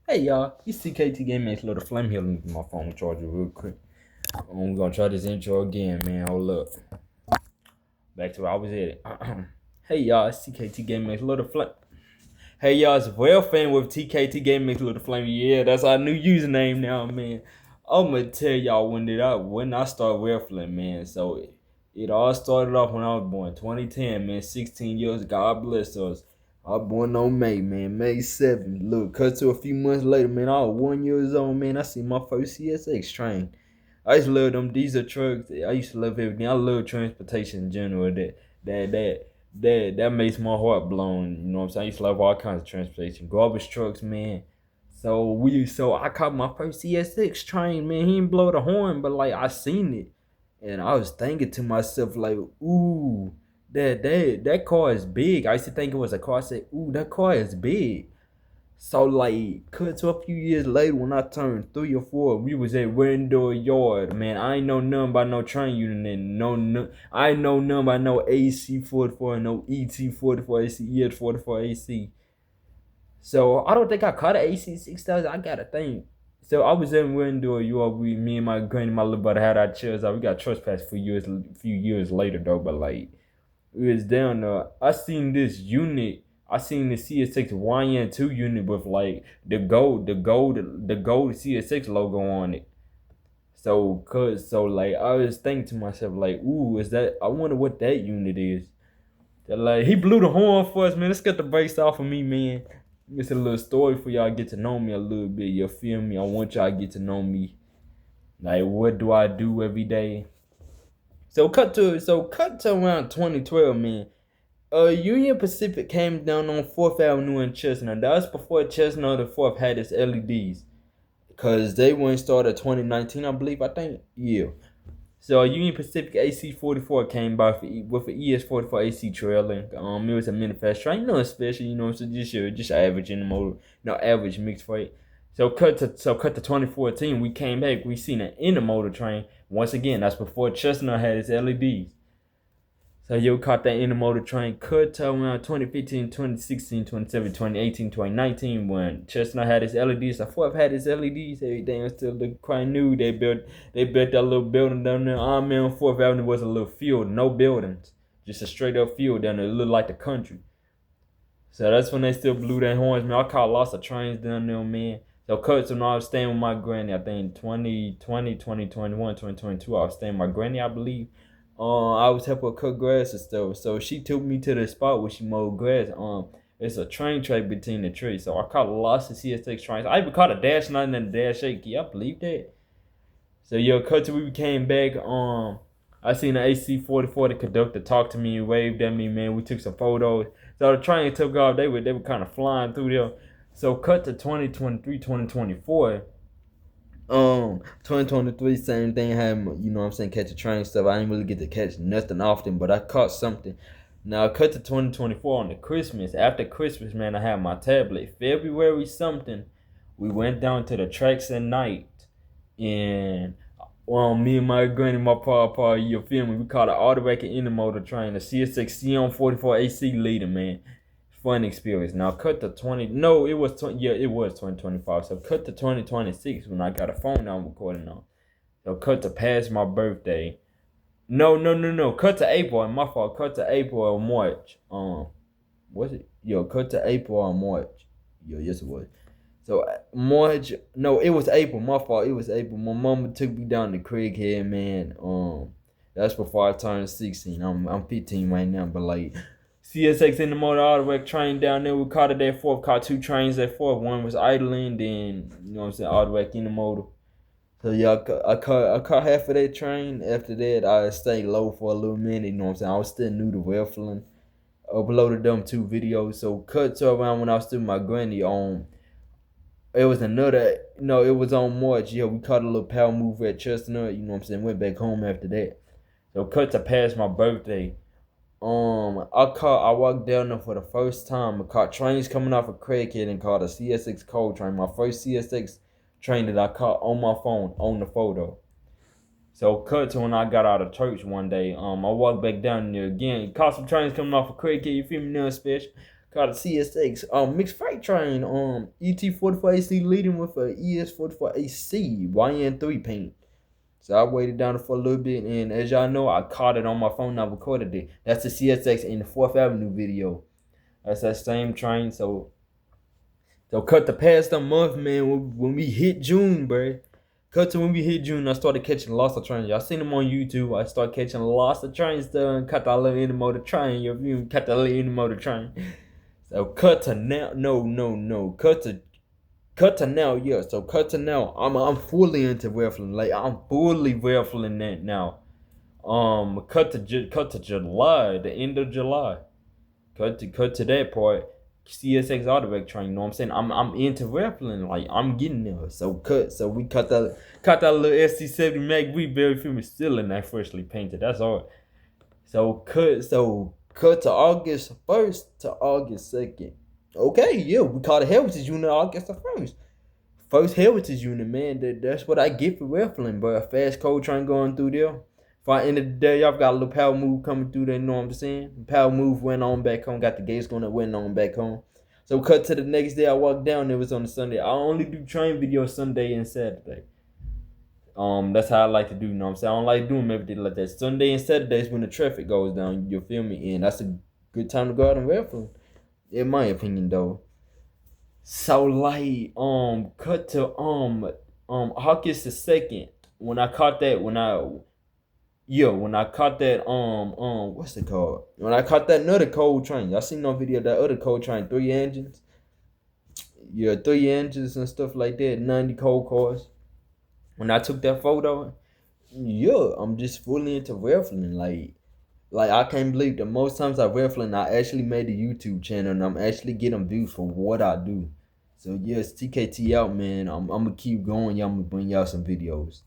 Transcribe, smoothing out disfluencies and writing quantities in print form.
Hey y'all, it's CKT Game Mates Little Flame here. Let me get my phone charger real quick. We're gonna try this intro again, man. Hold up. Back to where I was at. Hey y'all, it's CKT Game Mates Little Flame. Hey y'all, it's Well Fan with TKT Game Mates Little Flame. Yeah, that's our new username now, man. I'm gonna tell y'all when I started Wellflame, man. So it all started off when I was born, 2010, man. 16 years. God bless us. I was born on May, man. May 7th. Look, cut to a few months later, man. I was 1 years old, man. I see my first CSX train. I used to love them diesel trucks. I used to love everything. I love transportation in general. That that that makes my heart blown. You know what I'm saying? I used to love all kinds of transportation. Garbage trucks, man. So I caught my first CSX train, man. He didn't blow the horn, but like I seen it. And I was thinking to myself, like, ooh, that car is big. I used to think it was a car. I said, ooh, that car is big. So like, cut to a few years later when I turned 3 or 4, we was at Window Yard. Man, I ain't know nothing about no train unit and no, I ain't know nothing about no AC 44 and no ET 44 AC, ES 44 AC. So I don't think I caught an AC 6000. I gotta think. So I was in Window Yard. Me and my granny, my little brother had our chairs out. We got trespassed for few years later though. But like, we was down there. I seen this unit. I seen the CSX YN2 unit with like the gold CSX logo on it. So like I was thinking to myself like, ooh, is that? I wonder what that unit is. Like he blew the horn for us, man. Let's get the brakes off of me, man. It's a little story for y'all get to know me a little bit. You feel me? I want y'all to get to know me. Like what do I do every day? So cut to around 2012, man. Union Pacific came down on 4th Avenue in Chestnut. That was before Chestnut the 4th had its LEDs. Because they went started 2019, I believe. I think, yeah. So Union Pacific AC44 came by with an ES44 AC trailer. It was a manufacturer, ain't nothing special, you know. So just average in the motor, average mixed freight. So cut to 2014, we came back. We seen an intermodal train once again. That's before Chestnut had its LEDs. So you caught that intermodal train cut to around 2015, 2016, 2017, 2018, 2019 when Chestnut had its LEDs. The fourth had its LEDs. Everything was still look quite new. They built that little building down there. Man, on 4th Avenue was a little field, no buildings. Just a straight up field down there. It looked like the country. So that's when they still blew their horns, man. I caught lots of trains down there, man. So cut, so now I was staying with my granny, I think 2020, 2021, 2022. I was staying with my granny, I believe. I was helping her cut grass and stuff. So she took me to the spot where she mowed grass. It's a train track between the trees. So I caught lots of CSX trains. I even caught a Dash 9 and a Dash 8. Can y'all believe that? So yo, cut to we came back. I seen the AC44, the conductor talked to me and waved at me, man. We took some photos. So the train took off. They were kind of flying through there. So cut to 2023, 2024. 2023, same thing happened. You know what I'm saying? Catch a train stuff. I didn't really get to catch nothing often, but I caught something. Now cut to 2024 on the Christmas. After Christmas, man, I had my tablet. February something. We went down to the tracks at night, and me and my granny, my pa, you feel me? We caught an automatic intermodal train, the CSX CM44 AC leader, man. Fun experience. Now cut to 20. No, it was 20. Yeah, it was 2025. So cut to 2026 when I got a phone now I'm recording on. So cut to past my birthday. No. Cut to April. My fault. Cut to April or March. Was it? Yo, cut to April or March. Yo, yes it was. So March, no, it was April. My fault. It was April. My mama took me down to Craighead, man. That's before I turned 16. I'm 15 right now, but like CSX in the motor automatic train down there. We caught it at 4th. Caught two trains at 4th. One was idling, then you know what I'm saying, automatic in the motor. So yeah, I caught half of that train. After that, I stayed low for a little minute. You know what I'm saying? I was still new to Wellflin. Uploaded them 2 videos. So cut to around when I was still with my granny on. It was another, no, it was on March. Yeah, we caught a little power move at Chestnut. You know what I'm saying? Went back home after that. So cut to past my birthday. I walked down there for the first time. I caught trains coming off of Craighead and caught a CSX coal train. My first CSX train that I caught on my phone on the photo. So cut to when I got out of church one day. I walked back down there again. Caught some trains coming off of Craighead. You feel me? Nothing special. called a CSX. Mixed freight train. ET44AC leading with a ES44AC YN3 paint. So I waited down for a little bit, and as y'all know, I caught it on my phone. I recorded it. That's the CSX in the 4th Avenue video. That's that same train. So cut the past a month, man. When we hit June, bro. Cut to when we hit June, I started catching lots of trains. Y'all seen them on YouTube. I started catching lots of trains to cut that little intermodal train. You cut that little intermodal train. So cut to now. No. Cut to now, yeah. So cut to now. I'm fully into raffling. Like I'm fully raffling that now. Cut to July, the end of July. Cut to that part. CSX Autoback train. You know what I'm saying? I'm into raffling. Like I'm getting there. So we cut that little SC70 Mac. We very few still in that freshly painted. That's all. So cut to August 1st to August 2nd. Okay, yeah, we caught a heritage unit August the 1st. First heritage unit, man. That's what I get for raffling, bro. A fast cold train going through there. For the end of the day, y'all got a little power move coming through there, you know what I'm saying? Power move went on back home, got the gates going up, went on back home. So cut to the next day, I walked down, it was on a Sunday. I only do train videos Sunday and Saturday. That's how I like to do, you know what I'm saying? I don't like doing everything like that. Sunday and Saturday is when the traffic goes down, you feel me? And that's a good time to go out and raffle, in my opinion, though. So like, cut to August the 2nd. When I caught that, when I caught that, what's it called? When I caught that another cold train, y'all seen no video of that other cold train, 3 engines? Yeah, 3 engines and stuff like that, 90 cold cars. When I took that photo, yeah, I'm just fully into raffling. Like I can't believe the most times I raffling, I actually made a YouTube channel and I'm actually getting views for what I do. So yes, TKT out, man. I'm gonna keep going. Y'all, I'm gonna bring y'all some videos.